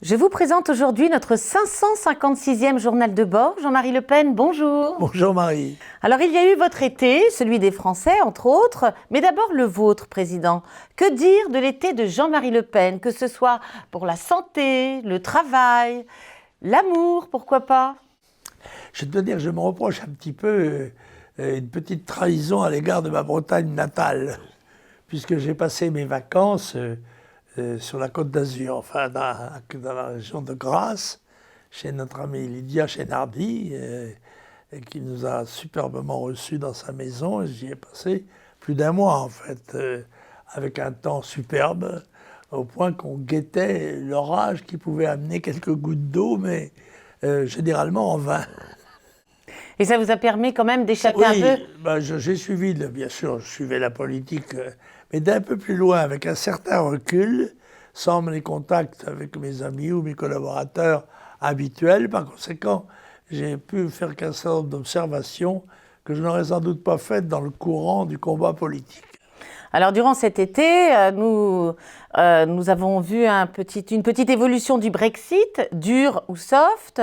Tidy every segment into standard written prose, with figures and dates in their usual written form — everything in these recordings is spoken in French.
Je vous présente aujourd'hui notre 556e journal de bord. Jean-Marie Le Pen, bonjour. Bonjour Marie. Alors il y a eu votre été, celui des Français entre autres, mais d'abord le vôtre, Président. Que dire de l'été de Jean-Marie Le Pen, que ce soit pour la santé, le travail, l'amour, pourquoi pas? Je dois dire que je me reproche un petit peu une petite trahison à l'égard de ma Bretagne natale, puisque j'ai passé mes vacances sur la Côte d'Azur, enfin dans la région de Grasse, chez notre amie Lydia Chénardi, qui nous a superbement reçus dans sa maison. J'y ai passé plus d'un mois en fait, avec un temps superbe, au point qu'on guettait l'orage qui pouvait amener quelques gouttes d'eau, mais généralement en vain. Et ça vous a permis quand même d'échapper un peu? Bah, j'ai suivi, bien sûr, je suivais la politique, mais d'un peu plus loin, avec un certain recul, sans les contacts avec mes amis ou mes collaborateurs habituels. Par conséquent, j'ai pu faire qu'un certain nombre d'observations que je n'aurais sans doute pas faites dans le courant du combat politique. Alors durant cet été, nous avons vu une petite évolution du Brexit, dur ou soft,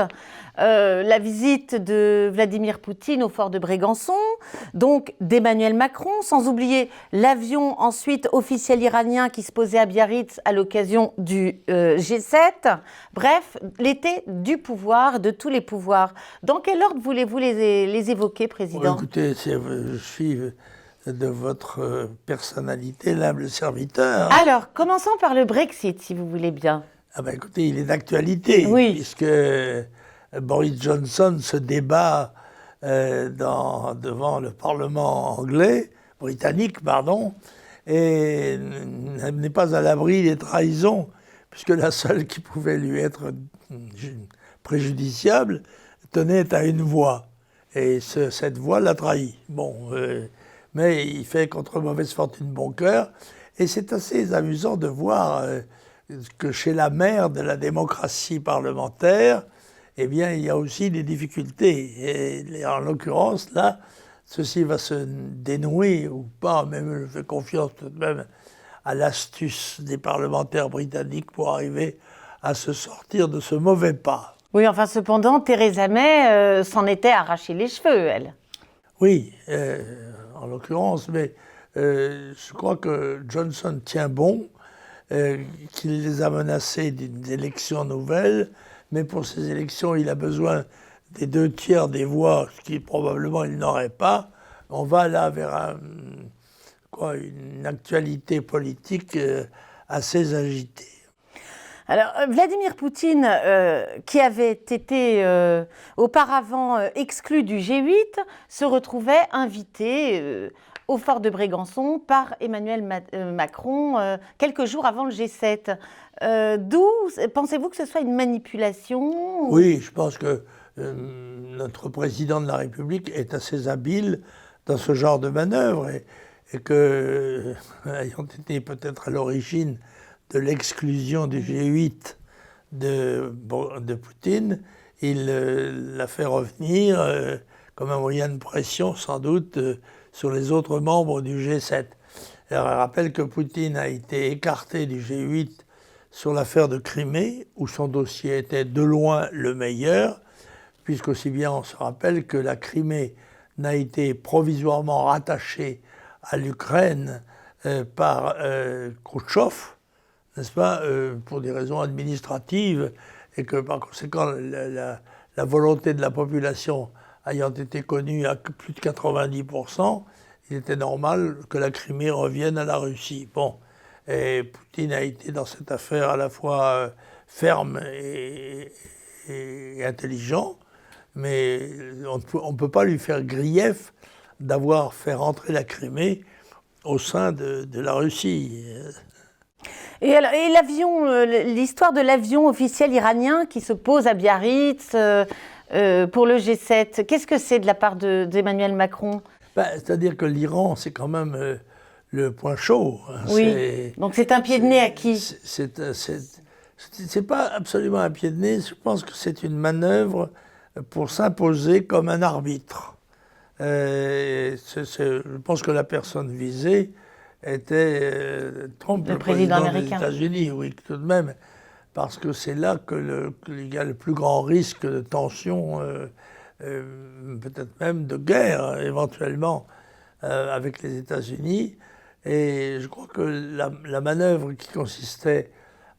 la visite de Vladimir Poutine au fort de Brégançon, donc d'Emmanuel Macron, sans oublier l'avion ensuite officiel iranien qui se posait à Biarritz à l'occasion du G7. Bref, l'été du pouvoir, de tous les pouvoirs. Dans quel ordre voulez-vous les évoquer, Président? Écoutez, je suis de votre personnalité, l'humble serviteur. Alors, commençons par le Brexit, si vous voulez bien. Ah ben écoutez, il est d'actualité, oui, puisque Boris Johnson se débat devant le Parlement britannique, pardon, et n'est pas à l'abri des trahisons, puisque la seule qui pouvait lui être préjudiciable tenait à une voix. Et cette voix l'a trahi. Bon, mais il fait contre mauvaise fortune bon cœur. Et c'est assez amusant de voir que chez la mère de la démocratie parlementaire, eh bien, il y a aussi des difficultés. Et en l'occurrence, là, ceci va se dénouer ou pas, même je fais confiance tout de même à l'astuce des parlementaires britanniques pour arriver à se sortir de ce mauvais pas. Oui, enfin, cependant, Theresa May s'en était arraché les cheveux, elle. Oui, en l'occurrence, mais je crois que Johnson tient bon, qu'il les a menacés d'élections nouvelles, mais pour ces élections, il a besoin des 2/3 des voix, ce qui probablement il n'aurait pas. On va là vers une actualité politique assez agitée. Alors, Vladimir Poutine, qui avait été auparavant exclu du G8, se retrouvait invité au fort de Brégançon par Emmanuel Macron quelques jours avant le G7. D'où pensez-vous que ce soit une manipulation? Oui, je pense que notre président de la République est assez habile dans ce genre de manœuvre et que, ayant été peut-être à l'origine de l'exclusion du G8 de Poutine, il l'a fait revenir comme un moyen de pression sans doute sur les autres membres du G7. Alors, je rappelle que Poutine a été écarté du G8 sur l'affaire de Crimée, où son dossier était de loin le meilleur, puisqu'aussi bien on se rappelle que la Crimée n'a été provisoirement rattachée à l'Ukraine par Khrouchtchev, n'est-ce pas, pour des raisons administratives, et que par conséquent la volonté de la population ayant été connue à plus de 90%, il était normal que la Crimée revienne à la Russie. Bon. Et Poutine a été dans cette affaire à la fois ferme et intelligent, mais on ne peut pas lui faire grief d'avoir fait rentrer la Crimée au sein de la Russie. Et l'avion, l'histoire de l'avion officiel iranien qui se pose à Biarritz pour le G7, qu'est-ce que c'est de la part d'Emmanuel Macron? C'est-à-dire que l'Iran, c'est quand même le point chaud. Oui, donc c'est un pied de nez à qui? C'est pas absolument un pied de nez, je pense que c'est une manœuvre pour s'imposer comme un arbitre. Je pense que la personne visée était Trump, le président des États-Unis, oui, tout de même. parce que c'est là qu'il y a le plus grand risque de tension, peut-être même de guerre éventuellement avec les États-Unis. Et je crois que la manœuvre qui consistait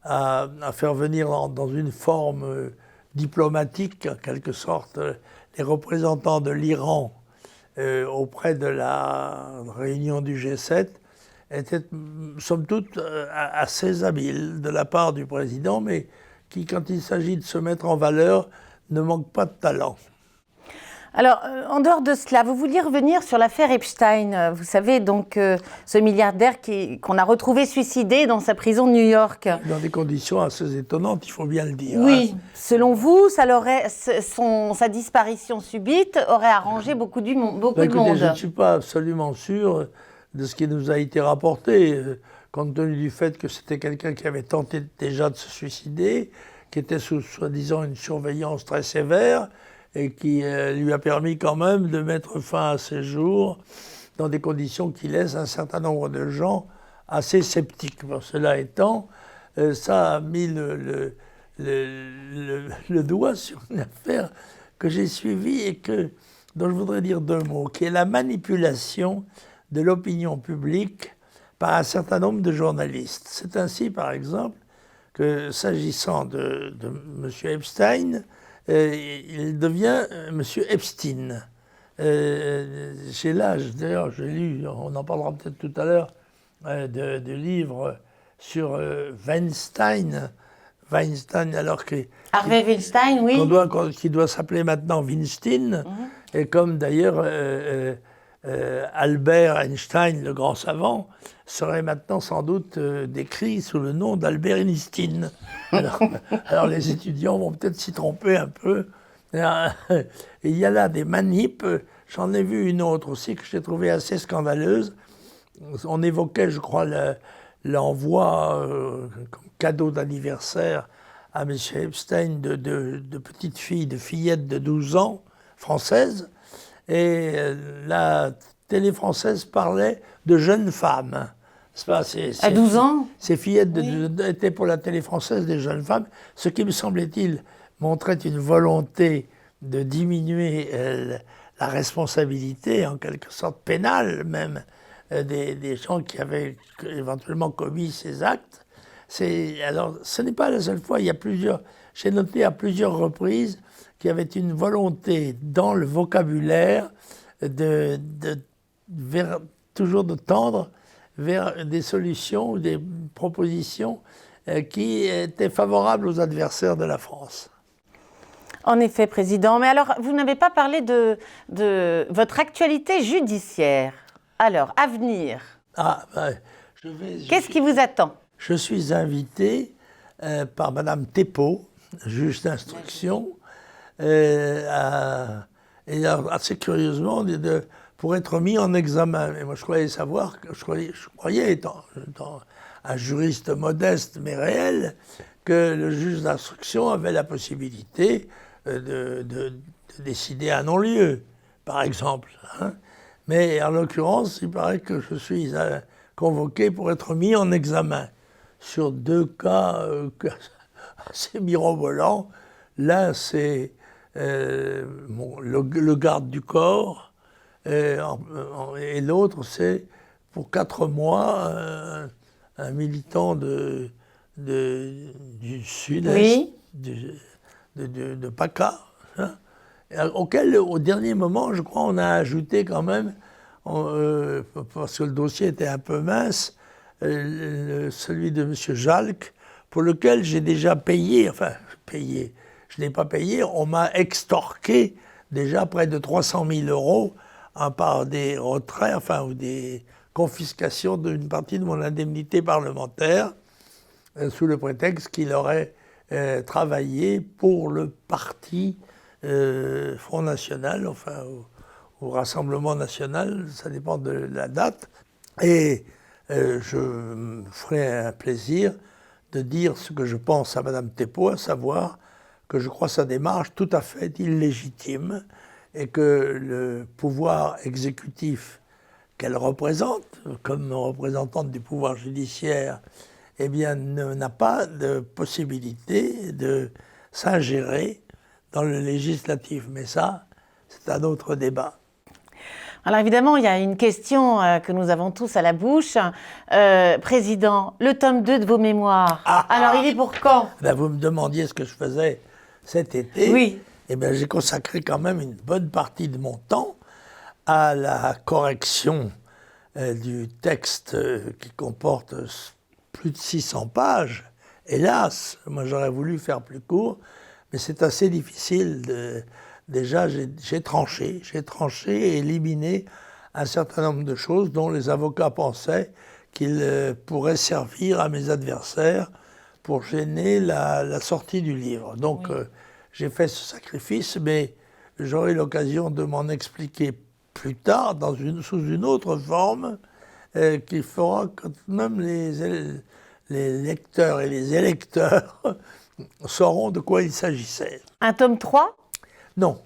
à faire venir dans une forme diplomatique, en quelque sorte, les représentants de l'Iran auprès de la réunion du G7 était, somme toute, assez habile de la part du président, mais qui, quand il s'agit de se mettre en valeur, ne manque pas de talent. Alors, en dehors de cela, vous vouliez revenir sur l'affaire Epstein. Vous savez, donc, ce milliardaire qu'on a retrouvé suicidé dans sa prison de New York. Dans des conditions assez étonnantes, il faut bien le dire. Oui. Selon vous, sa disparition subite aurait arrangé beaucoup de monde. Je ne suis pas absolument sûr de ce qui nous a été rapporté, compte tenu du fait que c'était quelqu'un qui avait tenté déjà de se suicider, qui était sous, soi-disant, une surveillance très sévère, et qui lui a permis quand même de mettre fin à ses jours dans des conditions qui laissent un certain nombre de gens assez sceptiques. Bon, cela étant, ça a mis le doigt sur une affaire que j'ai suivie et dont je voudrais dire deux mots, qui est la manipulation de l'opinion publique par un certain nombre de journalistes. C'est ainsi, par exemple, que s'agissant de M. Epstein, il devient M. Epstein. J'ai l'âge, d'ailleurs, j'ai lu, on en parlera peut-être tout à l'heure, de livres sur Weinstein, alors que... Harvey Weinstein, oui. Qui doit s'appeler maintenant Weinstein, et comme d'ailleurs Albert Einstein, le grand savant, serait maintenant sans doute décrit sous le nom d'Albert Einstein. Alors les étudiants vont peut-être s'y tromper un peu. Et il y a là des manips, j'en ai vu une autre aussi que j'ai trouvée assez scandaleuse. On évoquait, je crois, l'envoi comme cadeau d'anniversaire à M. Epstein de petites filles, de fillettes de 12 ans, françaises. Et la télé française parlait de jeunes femmes. À 12 ans? Ces fillettes étaient pour la télé française des jeunes femmes, ce qui, me semblait-il, montrait une volonté de diminuer la responsabilité, en quelque sorte pénale même, des gens qui avaient éventuellement commis ces actes. Alors, ce n'est pas la seule fois, j'ai noté à plusieurs reprises qu'il y avait une volonté dans le vocabulaire toujours de tendre vers des solutions ou des propositions qui étaient favorables aux adversaires de la France. En effet, Président. Mais alors, vous n'avez pas parlé de votre actualité judiciaire. Alors, à venir. Qu'est-ce qui vous attend? Je suis invité par Madame Thépaut, juge d'instruction, et assez curieusement, pour être mis en examen. Et moi, je croyais savoir, je croyais étant un juriste modeste mais réel, que le juge d'instruction avait la possibilité de décider un non-lieu, par exemple. Hein. Mais en l'occurrence, il paraît que je suis convoqué pour être mis en examen sur deux cas assez mirobolants. L'un, c'est le garde du corps, et l'autre, c'est pour 4 mois un militant du sud-est, de PACA, hein, auquel, au dernier moment, je crois, on a ajouté quand même, parce que le dossier était un peu mince, celui de M. Jalc, pour lequel j'ai déjà payé, je n'ai pas payé, on m'a extorqué déjà près de 300 000 € par des retraits, ou des confiscations d'une partie de mon indemnité parlementaire, sous le prétexte qu'il aurait travaillé pour le parti Front National, au Rassemblement National, ça dépend de la date. Et je me ferai un plaisir de dire ce que je pense à Mme Thépaut, à savoir que je crois sa démarche tout à fait illégitime et que le pouvoir exécutif qu'elle représente, comme représentante du pouvoir judiciaire eh bien, n'a pas de possibilité de s'ingérer dans le législatif. Mais ça, c'est un autre débat. Alors évidemment, il y a une question que nous avons tous à la bouche. Président, le tome 2 de vos mémoires, alors il est pour quand? Ben, vous me demandiez ce que je faisais cet été. Oui. Eh bien, j'ai consacré quand même une bonne partie de mon temps à la correction du texte qui comporte plus de 600 pages. Hélas, moi j'aurais voulu faire plus court, mais c'est assez difficile. Déjà, j'ai tranché et éliminé un certain nombre de choses dont les avocats pensaient qu'ils pourraient servir à mes adversaires pour gêner la sortie du livre. Donc, oui. J'ai fait ce sacrifice, mais j'aurai l'occasion de m'en expliquer plus tard, sous une autre forme, qui fera quand même les lecteurs et les électeurs sauront de quoi il s'agissait. Un tome 3 ? Non,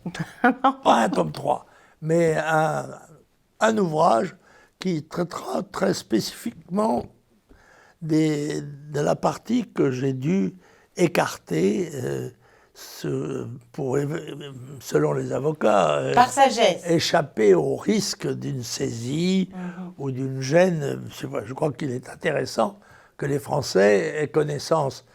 pas un tome 3, mais un ouvrage qui traitera très spécifiquement de la partie que j'ai dû écarter pour, selon les avocats, par sagesse, échapper au risque d'une saisie ou d'une gêne. Je crois qu'il est intéressant que les Français aient connaissance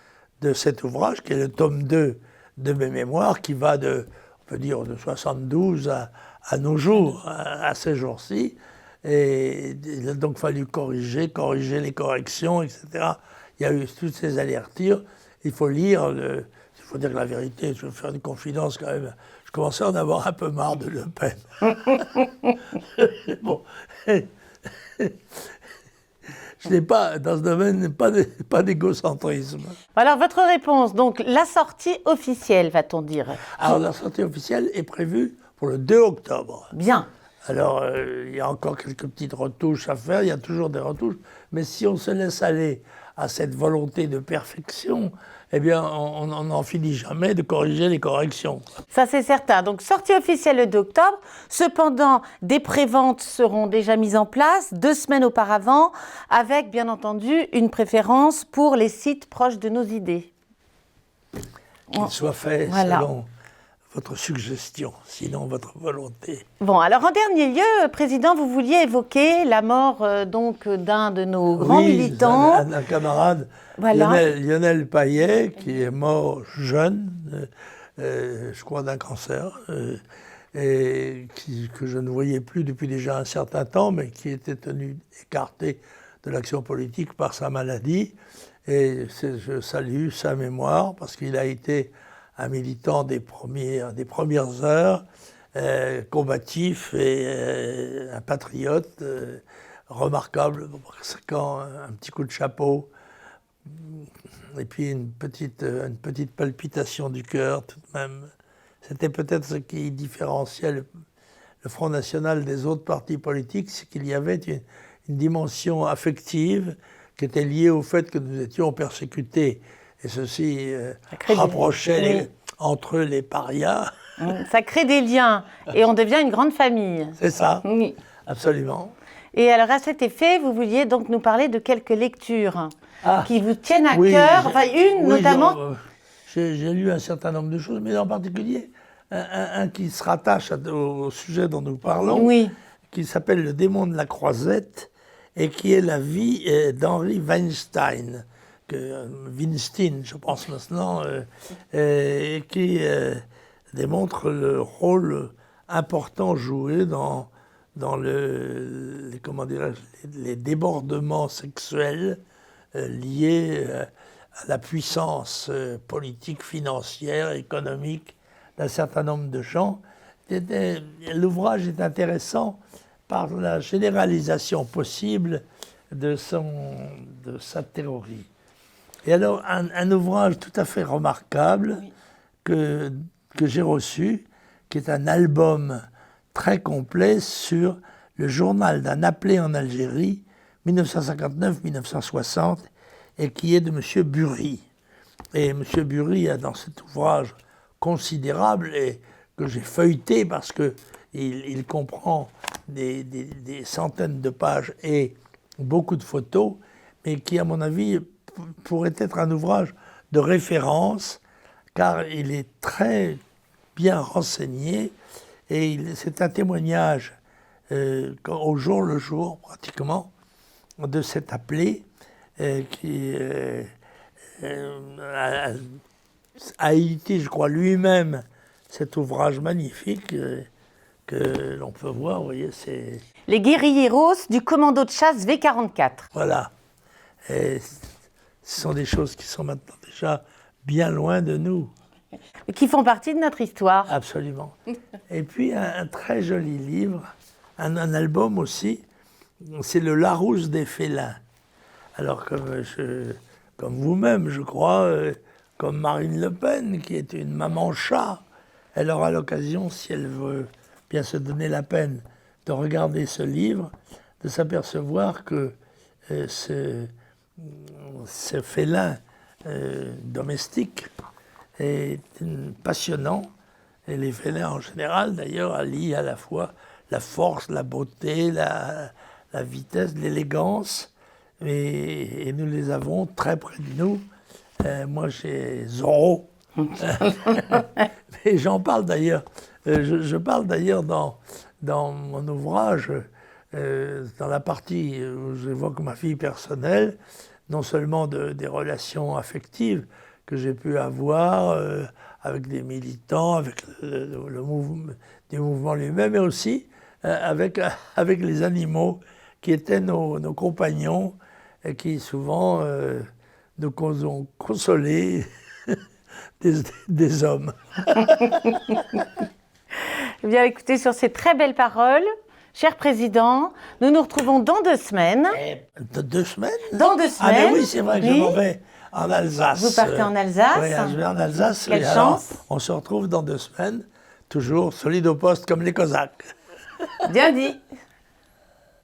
de cet ouvrage, qui est le tome 2 de mes mémoires, qui va on peut dire, de 72 à nos jours, à ces jours-ci. Et il a donc fallu corriger les corrections, etc. Il y a eu toutes ces allers-retours. Il faut lire, il faut dire la vérité, je vais faire une confidence quand même. Je commençais à en avoir un peu marre de Le Pen. Bon. Je n'ai pas, dans ce domaine, pas d'égocentrisme. Alors, votre réponse, donc, la sortie officielle, va-t-on dire? Alors, la sortie officielle est prévue pour le 2 octobre. Bien. Alors, il y a encore quelques petites retouches à faire, il y a toujours des retouches, mais si on se laisse aller à cette volonté de perfection, eh bien, on n'en finit jamais de corriger les corrections. Ça, c'est certain. Donc, sortie officielle le 2 octobre. Cependant, des préventes seront déjà mises en place 2 semaines auparavant, avec, bien entendu, une préférence pour les sites proches de nos idées. Qu'il soit fait selon votre suggestion, sinon votre volonté. Bon, alors en dernier lieu, Président, vous vouliez évoquer la mort donc d'un de nos grands militants. Un camarade, Lionel Payet, qui est mort jeune, je crois d'un cancer, et que je ne voyais plus depuis déjà un certain temps, mais qui était tenu écarté de l'action politique par sa maladie. Et je salue sa mémoire, parce qu'il a été un militant des premières heures, combatif et un patriote remarquable, un petit coup de chapeau, et puis une petite palpitation du cœur tout de même. C'était peut-être ce qui différenciait le Front National des autres partis politiques, c'est qu'il y avait une dimension affective qui était liée au fait que nous étions persécutés. Et ceci rapprochait entre eux les parias. Ça crée des liens et on devient une grande famille. C'est ça, oui. Absolument. Et alors à cet effet, vous vouliez donc nous parler de quelques lectures qui vous tiennent à cœur, enfin une notamment. J'ai lu un certain nombre de choses, mais en particulier un qui se rattache au sujet dont nous parlons, qui s'appelle Le démon de la croisette, et qui est la vie d'Henri Weinstein. Weinstein, je pense maintenant, qui démontre le rôle important joué dans les débordements sexuels liés à la puissance politique, financière, économique d'un certain nombre de gens. L'ouvrage est intéressant par la généralisation possible de sa théorie. Et alors, un ouvrage tout à fait remarquable que j'ai reçu, qui est un album très complet sur le journal d'un appelé en Algérie, 1959-1960, et qui est de M. Bury. Et M. Bury a dans cet ouvrage considérable, et que j'ai feuilleté parce qu'il comprend des centaines de pages et beaucoup de photos, mais qui, à mon avis, pourrait être un ouvrage de référence, car il est très bien renseigné et c'est un témoignage au jour le jour, pratiquement, de cet appelé qui a édité, je crois, lui-même cet ouvrage magnifique que l'on peut voir, vous voyez, c'est... Les guérilleros du commando de chasse V44. Voilà. Et ce sont des choses qui sont maintenant déjà bien loin de nous. Qui font partie de notre histoire. Absolument. Et puis un très joli livre, un album aussi, c'est le Larousse des félins. Alors comme vous-même, je crois, comme Marine Le Pen, qui est une maman chat, elle aura l'occasion, si elle veut bien se donner la peine de regarder ce livre, de s'apercevoir que ce félin domestique est passionnant. Et les félins en général, d'ailleurs, allient à la fois la force, la beauté, la vitesse, l'élégance. Et nous les avons très près de nous. Moi, j'ai Zorro. Et j'en parle d'ailleurs. Je parle d'ailleurs dans mon ouvrage, dans la partie où j'évoque ma vie personnelle, non seulement des relations affectives que j'ai pu avoir avec des militants, avec le mouvement lui-même, mais aussi avec les animaux qui étaient nos compagnons et qui souvent nous ont consolés des hommes. Eh bien, écoutez, sur ces très belles paroles, cher président, nous nous retrouvons dans 2 semaines. Dans 2 semaines? Dans 2 semaines. Ah mais oui, c'est vrai que je m'en vais en Alsace. Vous partez en Alsace? Oui, je vais en Alsace. Quelle chance. On se retrouve dans 2 semaines, toujours solide au poste comme les Cosaques. Bien dit.